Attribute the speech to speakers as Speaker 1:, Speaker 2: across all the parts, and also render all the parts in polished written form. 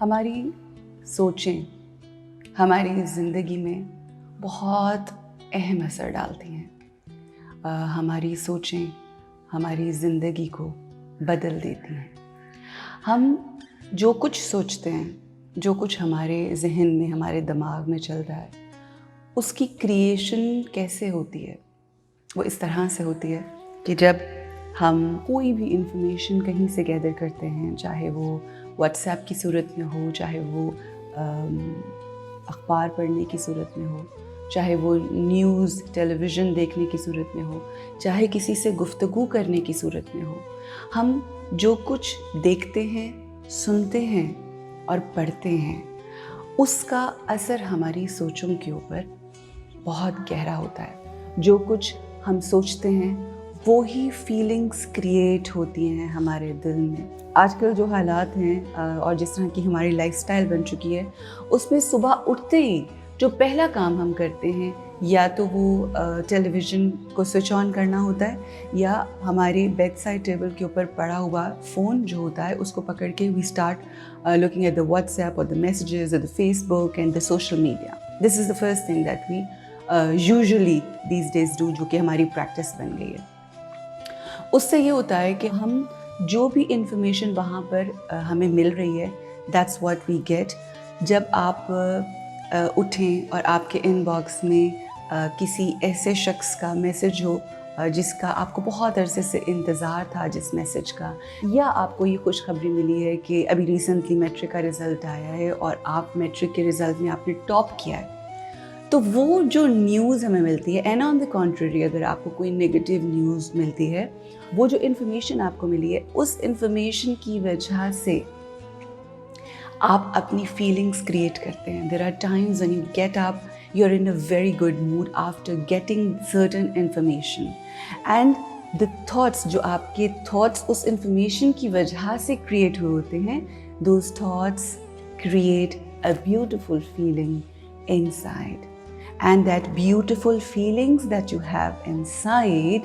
Speaker 1: हमारी सोचें हमारी ज़िंदगी में बहुत अहम असर डालती हैं। हमारी सोचें हमारी ज़िंदगी को बदल देती हैं। हम जो कुछ सोचते हैं, जो कुछ हमारे ज़हन में, हमारे दिमाग में चल रहा है, उसकी क्रिएशन कैसे होती है? वो इस तरह से होती है कि जब हम कोई भी इंफॉर्मेशन कहीं से गैदर करते हैं, चाहे वो व्हाट्सएप की सूरत में हो, चाहे वो अखबार पढ़ने की सूरत में हो, चाहे वो न्यूज़ टेलीविज़न देखने की सूरत में हो, चाहे किसी से गुफ्तगू करने की सूरत में हो, हम जो कुछ देखते हैं, सुनते हैं और पढ़ते हैं, उसका असर हमारी सोचों के ऊपर बहुत गहरा होता है। जो कुछ हम सोचते हैं वो ही फीलिंग्स क्रिएट होती हैं हमारे दिल में। आजकल जो हालात हैं और जिस तरह की हमारी लाइफस्टाइल बन चुकी है, उसमें सुबह उठते ही जो पहला काम हम करते हैं, या तो वो टेलीविज़न को स्विच ऑन करना होता है, या हमारे बेड साइड टेबल के ऊपर पड़ा हुआ फ़ोन जो होता है उसको पकड़ के we start looking at the WhatsApp और द मैसेजेस और the Facebook and the social media. This is the first thing that we usually these days do, जो कि हमारी प्रैक्टिस बन गई है। उससे ये होता है कि हम जो भी इंफॉर्मेशन वहाँ पर हमें मिल रही है, दैट्स व्हाट वी गेट। जब आप उठें और आपके इनबॉक्स में किसी ऐसे शख्स का मैसेज हो जिसका आपको बहुत अरसे से इंतज़ार था, जिस मैसेज का, या आपको ये खुशखबरी मिली है कि अभी रिसेंटली मैट्रिक का रिज़ल्ट आया है और आप मैट्रिक के रिज़ल्ट में आपने टॉप किया है, तो वो जो न्यूज़ हमें मिलती है, एंड ऑन द कॉन्ट्ररी अगर आपको कोई नेगेटिव न्यूज़ मिलती है, वो जो इन्फॉर्मेशन आपको मिली है, उस इन्फॉर्मेशन की वजह से आप अपनी फीलिंग्स क्रिएट करते हैं। There are times when you get up, you are in a very good mood after getting certain information, and the thoughts, जो आपके थॉट्स उस इन्फॉर्मेशन की वजह से क्रिएट हुए होते हैं, those thoughts create a beautiful feeling inside, and that beautiful feelings that you have inside,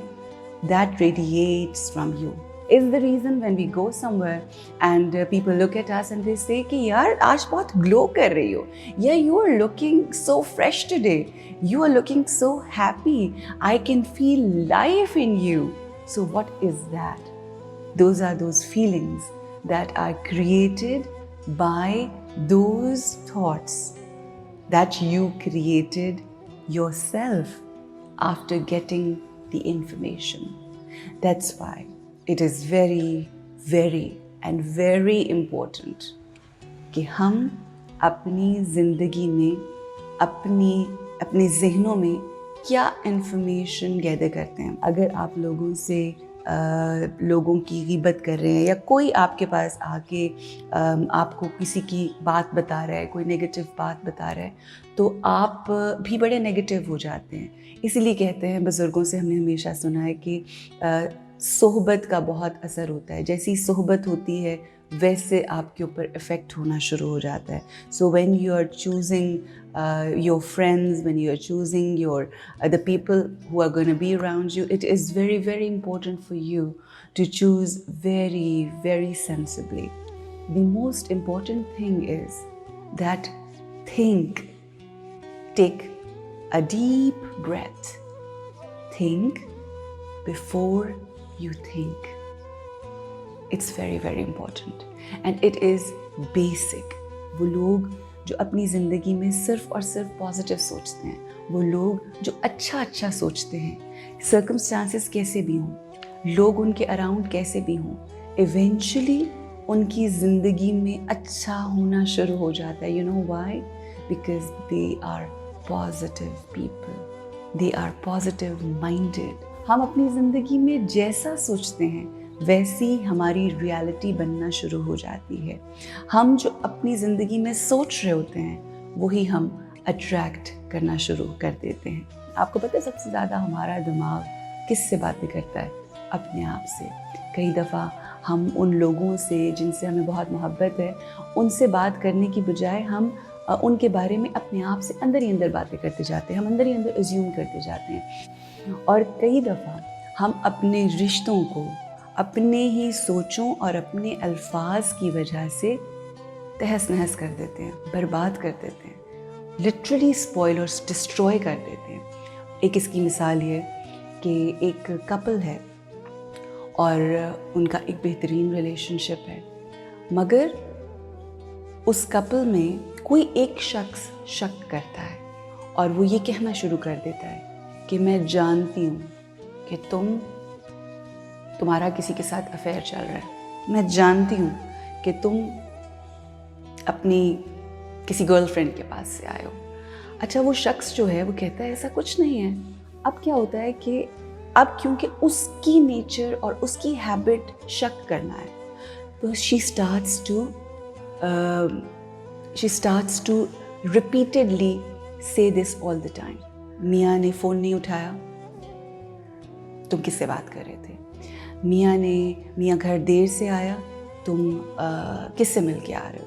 Speaker 1: that radiates from you, is the reason when we go somewhere and people look at us and they say कि यार आज बहुत glow कर रही हो, yeah, you are looking so fresh today, you are looking so happy, I can feel life in you. So what is that? Those are those feelings that are created by those thoughts that you created yourself after getting the information. That's why it is very, very and very important कि हम अपनी ज़िंदगी में अपने ज़हनों में क्या information gather करते हैं। अगर आप लोगों की ग़ीबत कर रहे हैं, या कोई आपके पास आके आपको किसी की बात बता रहा है, कोई नेगेटिव बात बता रहा है, तो आप भी बड़े नेगेटिव हो जाते हैं। इसीलिए कहते हैं, बुज़ुर्गों से हमने हमेशा सुना है कि सोहबत का बहुत असर होता है। जैसी सोहबत होती है वैसे आपके ऊपर इफ़ेक्ट होना शुरू हो जाता है। So when you are choosing your friends, when you are choosing your the people who are going to be around you, it is very very important for you to choose very very sensibly. The most important thing is that take a deep breath. Think before you think. It's very, very important. And it is basic. वो लोग जो अपनी ज़िंदगी में सिर्फ और सिर्फ positive सोचते हैं, वो लोग जो अच्छा सोचते हैं, सर्कमस्टांसेस कैसे भी हों, लोग उनके अराउंड कैसे भी हों, इवेंचुअली उनकी ज़िंदगी में अच्छा होना शुरू हो जाता है. You know why? Because they are positive people. They are positive minded. हम अपनी ज़िंदगी में जैसा सोचते हैं वैसी हमारी रियलिटी बनना शुरू हो जाती है. हम जो अपनी ज़िंदगी में सोच रहे होते हैं वही हम अट्रैक्ट करना शुरू कर देते हैं. आपको पता है सबसे ज़्यादा हमारा दिमाग किससे बातें करता है? अपने आप से. कई दफ़ा हम उन लोगों से जिनसे हमें बहुत मोहब्बत है, उनसे बात करने की बजाय हम उनके बारे में अपने आप से अंदर ही अंदर बातें करते जाते हैं. हम अंदर ही अंदर अज्यूम करते जाते हैं. और कई दफ़ा हम अपने रिश्तों को अपने ही सोचों और अपने अल्फाज की वजह से तहस नहस कर देते हैं, बर्बाद कर देते हैं, लिटरली स्पॉइल और डिस्ट्रॉय कर देते हैं. एक इसकी मिसाल ये कि एक कपल है और उनका एक बेहतरीन रिलेशनशिप है, मगर उस कपल में कोई एक शख्स शक करता है और वो ये कहना शुरू कर देता है कि मैं जानती हूँ कि तुम्हारा किसी के साथ अफेयर चल रहा है, मैं जानती हूँ कि तुम अपनी किसी गर्लफ्रेंड के पास से आए हो. अच्छा, वो शख्स जो है वो कहता है ऐसा कुछ नहीं है. अब क्या होता है कि अब क्योंकि उसकी नेचर और उसकी हैबिट शक करना है, तो शी स्टार्ट्स टू रिपीटेडली से दिस ऑल द टाइम. मियाँ ने फ़ोन नहीं उठाया, तुम किससे बात कर रहे थे? मियाँ घर देर से आया, तुम किससे मिल के आ रहे हो?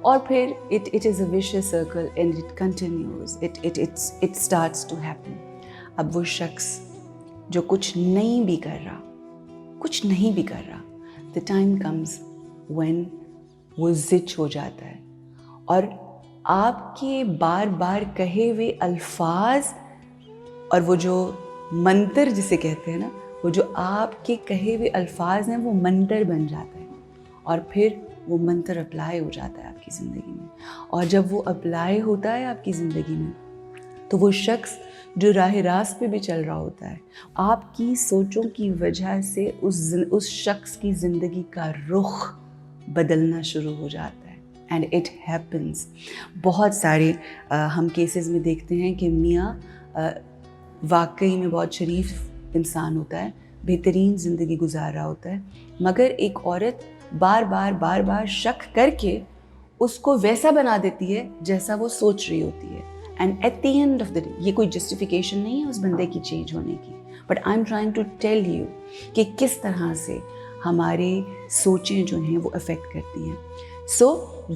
Speaker 1: और फिर it is a vicious circle and it continues, it starts to happen. अब वो शख्स जो कुछ नहीं भी कर रहा, the time comes when वो ज़िद हो जाता है और आपके बार बार कहे हुए अल्फाज और वो जो मंतर जिसे कहते हैं ना, वो जो आपके कहे हुए अल्फाज हैं वो मंतर बन जाता है और फिर वो मंत्र अप्लाई हो जाता है आपकी ज़िंदगी में. और जब वो अप्लाई होता है आपकी ज़िंदगी में, तो वो शख्स जो राह रास्त पे भी चल रहा होता है, आपकी सोचों की वजह से उस शख्स की ज़िंदगी का रुख बदलना शुरू हो जाता है. And it happens. बहुत सारे हम केसेस में देखते हैं कि मियाँ वाकई में बहुत शरीफ इंसान होता है, बेहतरीन ज़िंदगी गुजार रहा होता है, मगर एक औरत बार बार शक करके उसको वैसा बना देती है जैसा वो सोच रही होती है. And at the end of the day, ये कोई जस्टिफिकेशन नहीं है उस बंदे की चेंज होने की, but I am trying to tell you कि किस तरह से हमारे सोचें जो हैं वो अफेक्ट करती हैं. सो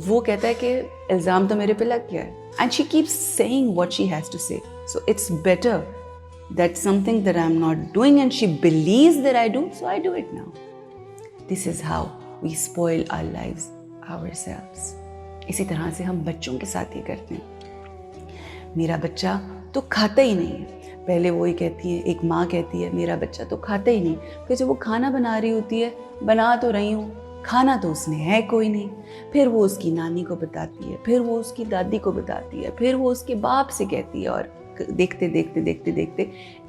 Speaker 1: वो कहता है कि इल्ज़ाम तो मेरे पे लग गया है, and she keeps saying what she has to say. So it's better that something that I'm not doing and she believes that I do, so I do it now. This is how we spoil our lives ourselves. इसी तरह से हम बच्चों के साथ ये करते हैं. मेरा बच्चा तो खाता ही नहीं है. पहले वो ही कहती है, एक माँ कहती है मेरा बच्चा तो खाता ही नहीं. फिर जब वो खाना बना रही होती है, बना तो रही हूँ, खाना तो उसने है कोई नहीं. फिर वो उसकी नानी को बताती है, फिर वो उसकी दादी को बताती है, फिर वो उसके बाप से कहती है, और देखते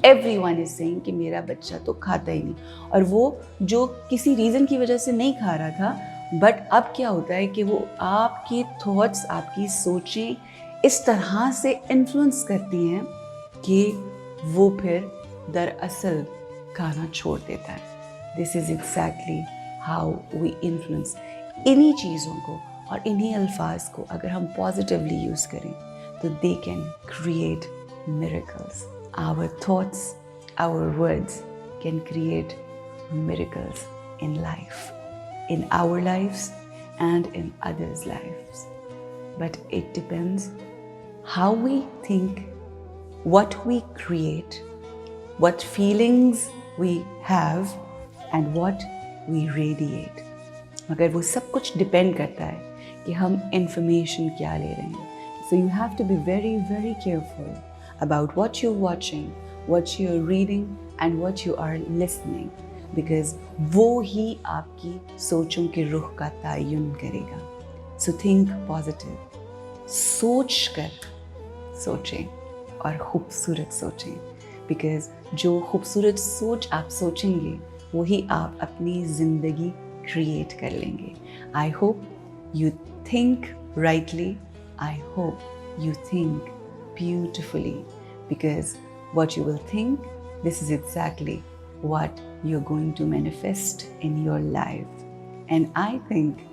Speaker 1: एवरीवन इज सेइंग कि मेरा बच्चा तो खाता ही नहीं. और वो जो किसी रीज़न की वजह से नहीं खा रहा था, बट अब क्या होता है कि वो आपकी थॉट्स, आपकी सोचें इस तरह से इन्फ्लुएंस करती हैं कि वो फिर दरअसल खाना छोड़ देता है. This is exactly how we influence. इन्हीं चीज़ों को और इन्हीं अल्फाज को अगर हम पॉजिटिवली यूज़ करें तो they can create miracles. Our thoughts, our words can create miracles in life, in our lives and in others' lives. But it depends how we think, what we create, what feelings we have and what we radiate. मगर वो सब कुछ depend करता है कि हम information क्या ले रहे हैं. So you have to be very, very careful about what you're watching, what you're reading and what you are listening, because वो ही आपकी सोचों के रुख का तयन करेगा. So think positive. सोच कर सोचें और खूबसूरत सोचें, because जो खूबसूरत सोच आप सोचेंगे वही आप अपनी ज़िंदगी क्रिएट कर लेंगे. I hope you think rightly. I hope you think beautifully, because what you will think, this is exactly what you're going to manifest in your life. And I think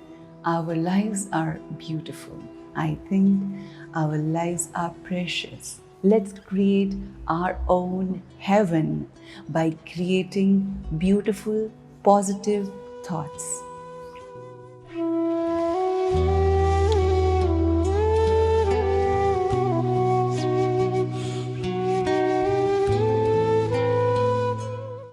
Speaker 1: our lives are beautiful. I think our lives are precious. Let's create our own heaven by creating beautiful, positive thoughts.